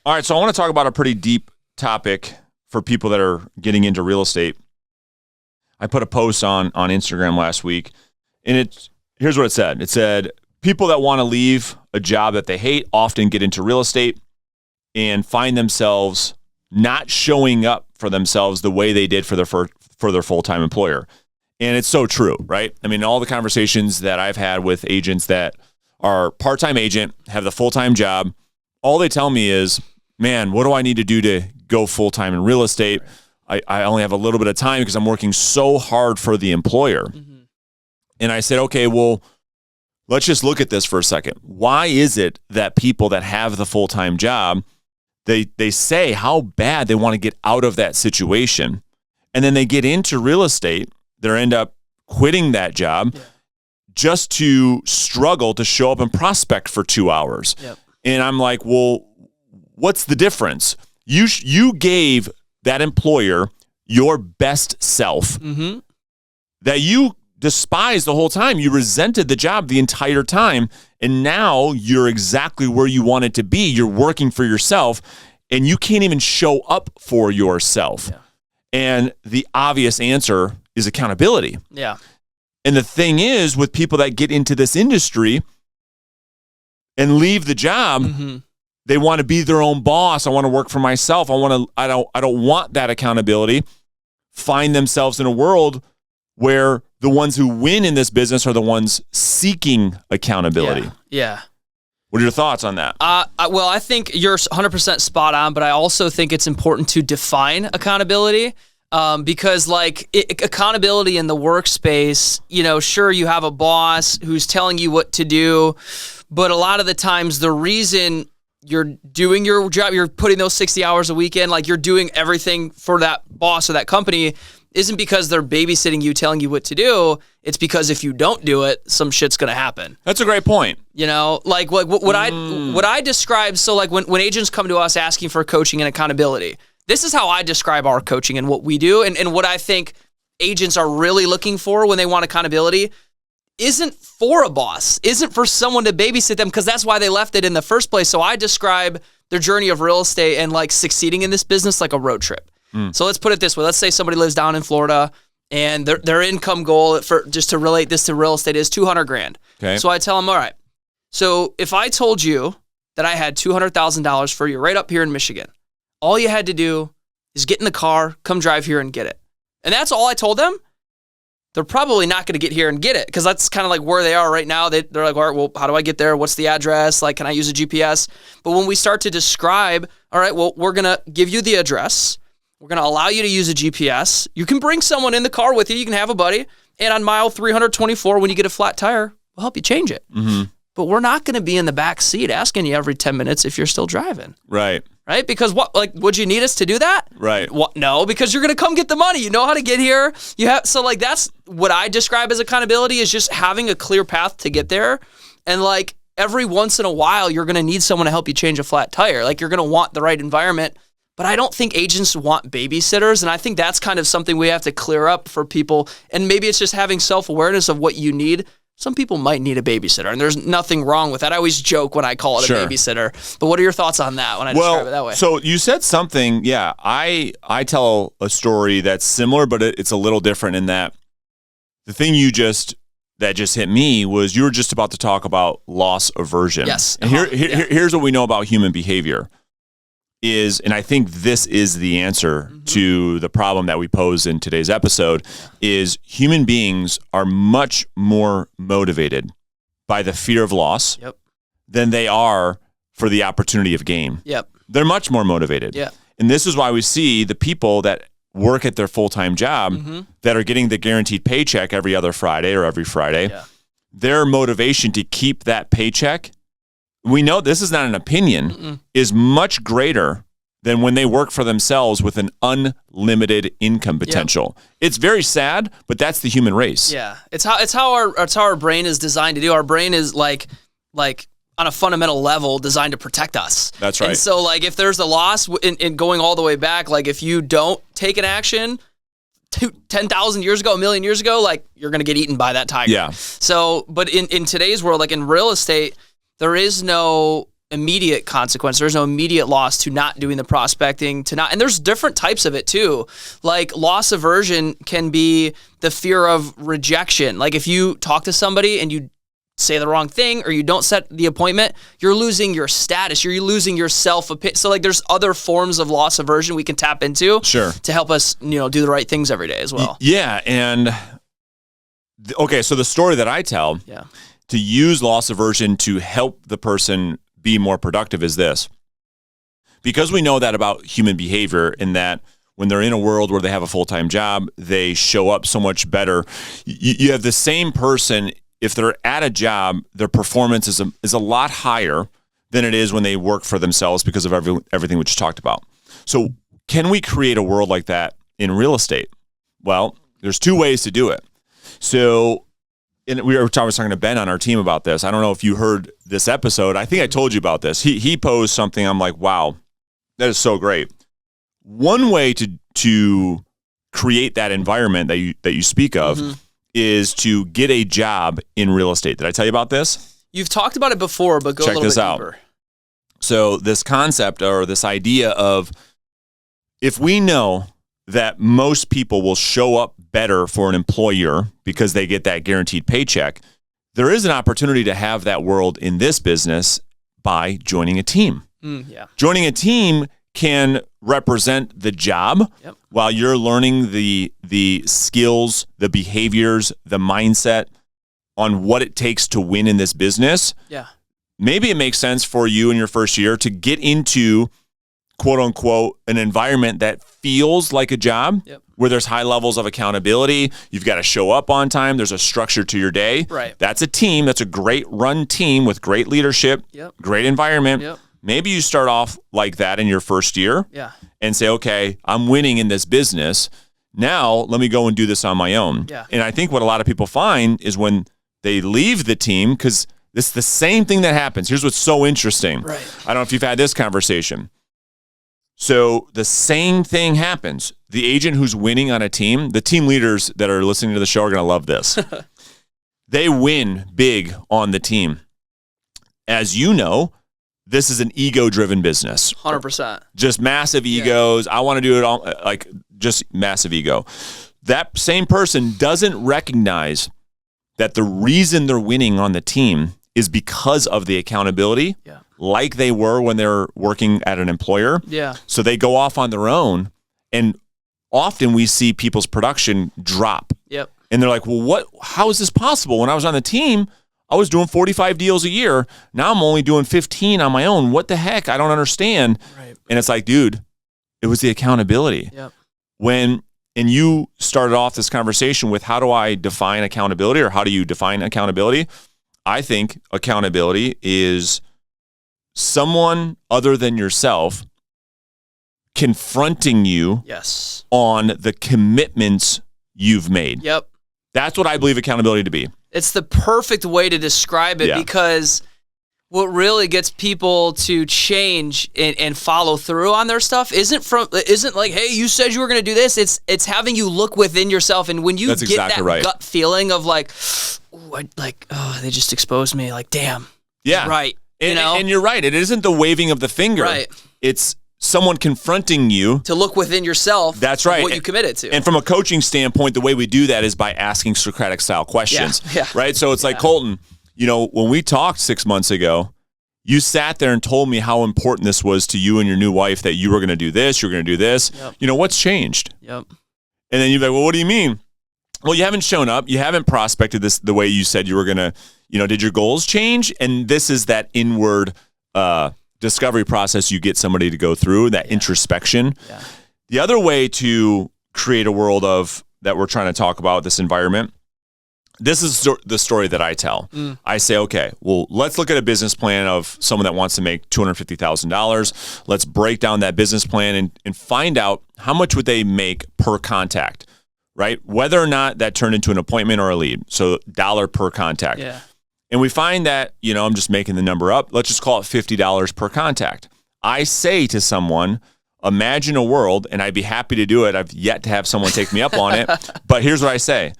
All right, so I want to talk about a pretty deep topic for people that are getting into real estate. I put a post on Instagram last week, and here's what it said. It said, people that want to leave a job that they hate often get into real estate and find themselves not showing up for themselves the way they did for their full-time employer. And it's so true, right? I mean, all the conversations that I've had with agents that are part-time agent, have the full-time job, all they tell me is, man, what do I need to do to go full-time in real estate? I only have a little bit of time because I'm working so hard for the employer. Mm-hmm. And I said, okay, well, let's just look at this for a second. Why is it that people that have the full-time job, they say how bad they want to get out of that situation, and then they get into real estate, they end up quitting that job just to struggle to show up and prospect for 2 hours. Yep. And I'm like, well, what's the difference? You gave that employer your best self that you despised the whole time. You resented the job the entire time, and now you're exactly where you wanted to be. You're working for yourself, and you can't even show up for yourself. Yeah. And the obvious answer is accountability. Yeah. And the thing is, with people that get into this industry and leave the job, they want to be their own boss. I want to work for myself. I don't want that accountability. Find themselves in a world where the ones who win in this business are the ones seeking accountability. Yeah. What are your thoughts on that? Well, I think you're 100% spot on, but I also think it's important to define accountability. Because accountability in the workspace, sure, you have a boss who's telling you what to do, but a lot of the times the reason you're doing your job, you're putting those 60 hours a week in, like you're doing everything for that boss or that company, isn't because they're babysitting you, telling you what to do. It's because if you don't do it, some shit's going to happen. That's a great point. What I describe, so like when agents come to us asking for coaching and accountability, this is how I describe our coaching and what we do, and what I think agents are really looking for when they want accountability isn't for a boss, isn't for someone to babysit them, because that's why they left it in the first place. So I describe their journey of real estate and like succeeding in this business like a road trip. So let's put it this way. Let's say somebody lives down in Florida and their income goal, for just to relate this to real estate, is $200,000. Okay. So I tell them, all right, so if I told you that I had $200,000 for you right up here in Michigan, all you had to do is get in the car, come drive here and get it. And that's all I told them. They're probably not going to get here and get it, because that's kind of like where they are right now. They're like, all right, well, how do I get there? What's the address? Like, can I use a GPS? But when we start to describe, all right, well, we're going to give you the address. We're going to allow you to use a GPS. You can bring someone in the car with you. You can have a buddy. And on mile 324, when you get a flat tire, we'll help you change it. Mm-hmm. But we're not going to be in the back seat asking you every 10 minutes if you're still driving. Right. Because would you need us to do that? Right. No, because you're going to come get the money. You know how to get here. That's what I describe as accountability, is just having a clear path to get there. And like every once in a while, you're going to need someone to help you change a flat tire. Like you're going to want the right environment. But I don't think agents want babysitters. And I think that's kind of something we have to clear up for people. And maybe it's just having self-awareness of what you need. Some people might need a babysitter, and there's nothing wrong with that. I always joke when I call it a babysitter. But what are your thoughts on that when I describe it that way? So you said something, I tell a story that's similar, but it's a little different in that the thing that just hit me was you were just about to talk about loss aversion. Yes. And here's what we know about human behavior is, and I think this is the answer to the problem that we pose in today's episode, is human beings are much more motivated by the fear of loss than they are for the opportunity of gain. They're much more motivated. And this is why we see the people that work at their full-time job that are getting the guaranteed paycheck every other Friday or every Friday, their motivation to keep that paycheck, we know this is not an opinion, is much greater than when they work for themselves with an unlimited income potential. It's very sad, but that's the human race. Yeah, it's how our brain is designed to do. Our brain is like on a fundamental level designed to protect us. That's right. And so like if there's a loss in going all the way back, like if you don't take an action 10,000 years ago, a million years ago, like you're going to get eaten by that tiger. Yeah. So, but in today's world, like in real estate, there is no, immediate consequence. There's no immediate loss to not doing the prospecting, and there's different types of it too. Like loss aversion can be the fear of rejection. Like if you talk to somebody and you say the wrong thing or you don't set the appointment, you're losing your status. You're losing your self-opinion. So like there's other forms of loss aversion we can tap into to help us, do the right things every day as well. Yeah. And okay, so the story that I tell to use loss aversion to help the person be more productive is this. Because we know that about human behavior, in that when they're in a world where they have a full-time job, they show up so much better. You have the same person, if they're at a job, their performance is a lot higher than it is when they work for themselves because of everything we just talked about. So can we create a world like that in real estate? Well, there's two ways to do it. So I was talking to Ben on our team about this. I don't know if you heard this episode. I think I told you about this. He posed something. I'm like, wow, that is so great. One way to create that environment that you speak of is to get a job in real estate. Did I tell you about this? You've talked about it before, but go a little bit deeper. So this concept or this idea of, if we know that most people will show up better for an employer because they get that guaranteed paycheck, there is an opportunity to have that world in this business by joining a team. Joining a team can represent the job while you're learning the skills, the behaviors, the mindset on what it takes to win in this business. Maybe it makes sense for you in your first year to get into, quote unquote, an environment that feels like a job, where there's high levels of accountability. You've got to show up on time. There's a structure to your day. That's a team. That's a great run team with great leadership, great environment. Maybe you start off like that in your first year and say, okay, I'm winning in this business. Now let me go and do this on my own. And I think what a lot of people find is when they leave the team, because it's the same thing that happens. Here's what's so interesting. I don't know if you've had this conversation. So the same thing happens. The agent who's winning on a team, the team leaders that are listening to the show are going to love this. They win big on the team. As you know, this is an ego-driven business. 100%. Just massive egos. I want to do it all, like just massive ego. That same person doesn't recognize that the reason they're winning on the team is because of the accountability, like they were when they were working at an employer. So they go off on their own, and often we see people's production drop. And they're like, well, how is this possible? When I was on the team, I was doing 45 deals a year. Now I'm only doing 15 on my own. What the heck? I don't understand. And it's like, dude, it was the accountability. And you started off this conversation with, how do I define accountability, or how do you define accountability? I think accountability is someone other than yourself confronting you on the commitments you've made. That's what I believe accountability to be. It's the perfect way to describe it, because what really gets people to change and follow through on their stuff isn't like, hey, you said you were going to do this. It's having you look within yourself, and when you get that gut feeling of like, they just exposed me. Like, damn, right. And you're right. It isn't the waving of the finger. It's someone confronting you to look within yourself. That's right. What you committed to. And from a coaching standpoint, the way we do that is by asking Socratic style questions. Right. So it's like, Colton, when we talked 6 months ago, you sat there and told me how important this was to you and your new wife, that you were going to do this, you're going to do this. What's changed? And then you're like, well, what do you mean? Well, you haven't shown up. You haven't prospected this the way you said you were going to, did your goals change? And this is that inward discovery process you get somebody to go through, that introspection. The other way to create a world of that we're trying to talk about, this environment, this is the story that I tell. I say, okay, well, let's look at a business plan of someone that wants to make $250,000. Let's break down that business plan and find out how much would they make per contact, right? Whether or not that turned into an appointment or a lead. So $1 per contact. And we find that, I'm just making the number up. Let's just call it $50 per contact. I say to someone, imagine a world, and I'd be happy to do it. I've yet to have someone take me up on it. But here's what I say.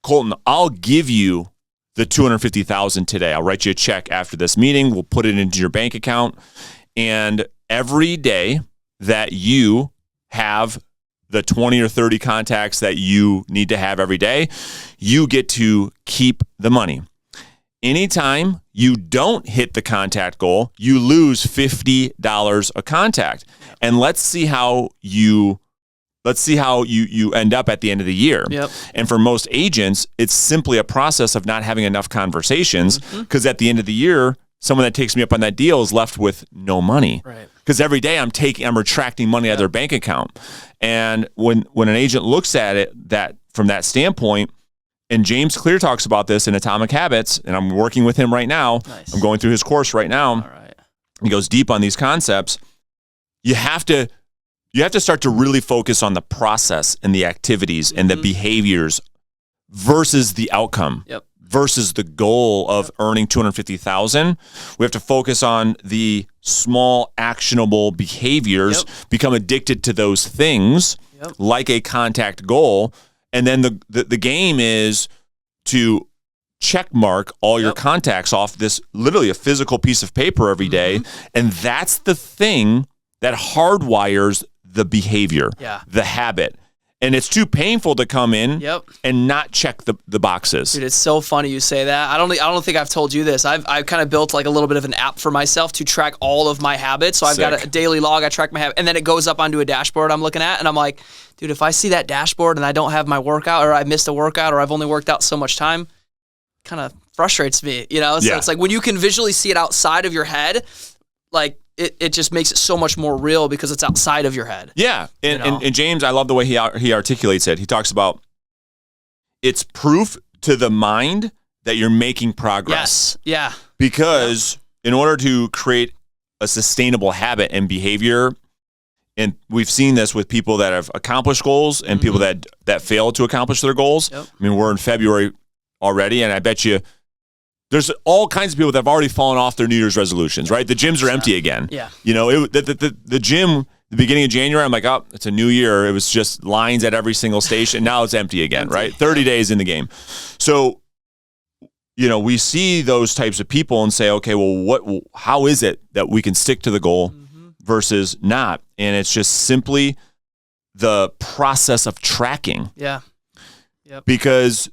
Colton, I'll give you the $250,000 today. I'll write you a check after this meeting. We'll put it into your bank account. And every day that you have the 20 or 30 contacts that you need to have every day, you get to keep the money. Anytime you don't hit the contact goal, you lose $50 a contact. And let's see how you end up at the end of the year. Yep. And for most agents, it's simply a process of not having enough conversations, because at the end of the year, someone that takes me up on that deal is left with no money. Right. Because every day I'm retracting money out of their bank account. And when an agent looks at it from that standpoint, and James Clear talks about this in Atomic Habits, and I'm working with him right now. Nice. I'm going through his course right now. All right. He goes deep on these concepts. You have to start to really focus on the process and the activities and the behaviors versus the outcome. Yep. Versus the goal of earning $250,000. We have to focus on the small actionable behaviors, become addicted to those things like a contact goal. And then the game is to check mark all your contacts off this literally a physical piece of paper every day. And that's the thing that hardwires the behavior, the habit. And it's too painful to come in and not check the boxes. Dude, it's so funny you say that. I don't think I've told you this. I've kind of built like a little bit of an app for myself to track all of my habits. So I've got a daily log. I track my habit, and then it goes up onto a dashboard I'm looking at, and I'm like, dude, if I see that dashboard and I don't have my workout, or I missed a workout, or I've only worked out so much time, kind of frustrates me, you know? So it's like when you can visually see it outside of your head, like it just makes it so much more real because it's outside of your head. Yeah. And James, I love the way he articulates it. He talks about it's proof to the mind that you're making progress. Yes. Yeah. Because in order to create a sustainable habit and behavior, and we've seen this with people that have accomplished goals and people that fail to accomplish their goals. Yep. I mean, we're in February already, and I bet you there's all kinds of people that have already fallen off their New Year's resolutions, right? The gyms are empty again. Yeah. You know, the gym, the beginning of January, I'm like, oh, it's a new year. It was just lines at every single station. Now it's empty again, right? 30 days in the game. So, you know, we see those types of people and say, okay, well, how is it that we can stick to the goal versus not? And it's just simply the process of tracking. Yeah. Yep. Because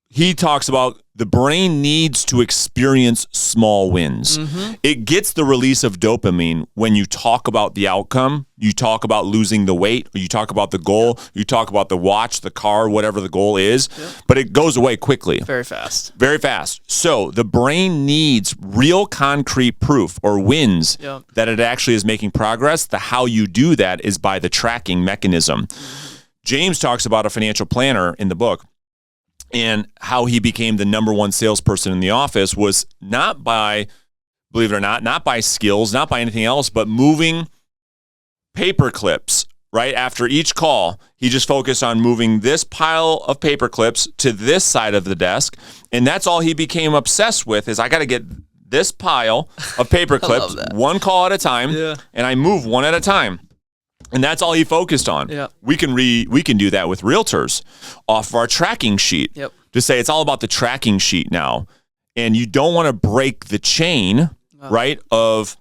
he talks about the brain needs to experience small wins. It gets the release of dopamine when you talk about the outcome, you talk about losing the weight, or you talk about the goal, you talk about the watch, the car, whatever the goal is, but it goes away quickly. Very fast. Very fast. So the brain needs real concrete proof or wins that it actually is making progress. How you do that is by the tracking mechanism. James talks about a financial planner in the book, and how he became the number one salesperson in the office was not by, believe it or not by skills, not by anything else, but moving paper clips, right? After each call, he just focused on moving this pile of paper clips to this side of the desk. And that's all he became obsessed with is I got to get this pile of paper clips, one call at a time, and I move one at a time. And that's all he focused on. Yeah. We can do that with realtors off of our tracking sheet. To say it's all about the tracking sheet now. And you don't want to break the chain, right, of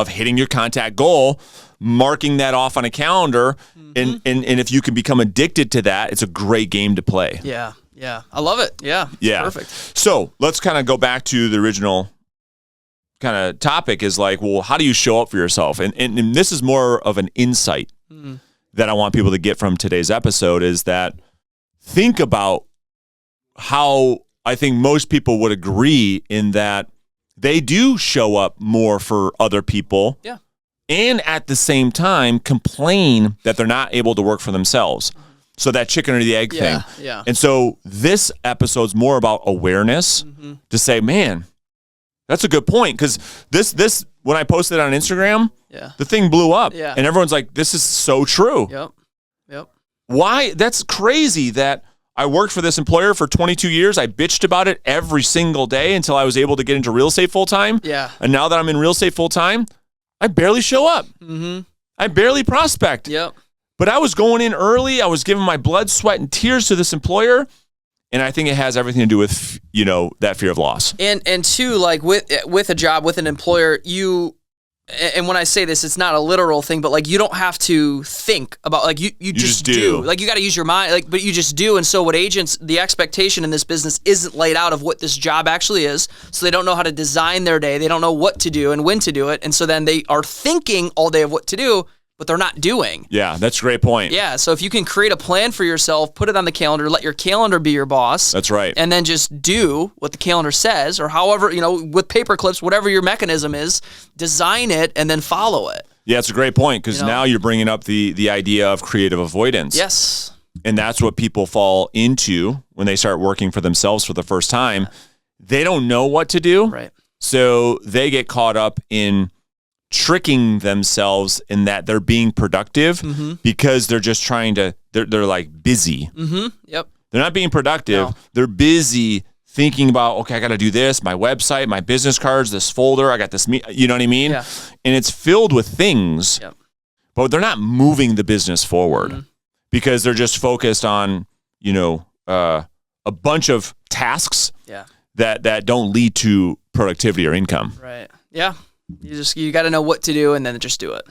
hitting your contact goal, marking that off on a calendar, and if you can become addicted to that, it's a great game to play. Yeah. I love it. Yeah. Perfect. So let's kind of go back to the original kind of topic is like, well, how do you show up for yourself? And this is more of an insight that I want people to get from today's episode is that think about how I think most people would agree in that they do show up more for other people and at the same time complain that they're not able to work for themselves. So that chicken or the egg thing. Yeah. And so this episode's more about awareness to say, man, that's a good point, because this when I posted it on Instagram, the thing blew up, and everyone's like, "This is so true." Yep. Why? That's crazy that I worked for this employer for 22 years. I bitched about it every single day until I was able to get into real estate full time. Yeah. And now that I'm in real estate full time, I barely show up. I barely prospect. Yep. But I was going in early. I was giving my blood, sweat, and tears to this employer. And I think it has everything to do with, that fear of loss. And two, like with a job, with an employer, and when I say this, it's not a literal thing, but like you don't have to think about, like you just do. Like you got to use your mind, like, but you just do. And so what agents, the expectation in this business isn't laid out of what this job actually is. So they don't know how to design their day. They don't know what to do and when to do it. And so then they are thinking all day of what to do, but they're not doing. Yeah, that's a great point. Yeah, so if you can create a plan for yourself, put it on the calendar, let your calendar be your boss. That's right. And then just do what the calendar says, or however, with paper clips, whatever your mechanism is, design it and then follow it. Yeah, it's a great point, because now you're bringing up the idea of creative avoidance. Yes. And that's what people fall into when they start working for themselves for the first time. They don't know what to do. Right. So they get caught up in tricking themselves in that they're being productive because they're just trying to, they're like busy. Yep. They're not being productive. No. They're busy thinking about, okay, I got to do this, my website, my business cards, this folder, I got this, you know what I mean? Yeah. And it's filled with things, but they're not moving the business forward because they're just focused on, a bunch of tasks that don't lead to productivity or income. Right. Yeah. You got to know what to do and then just do it.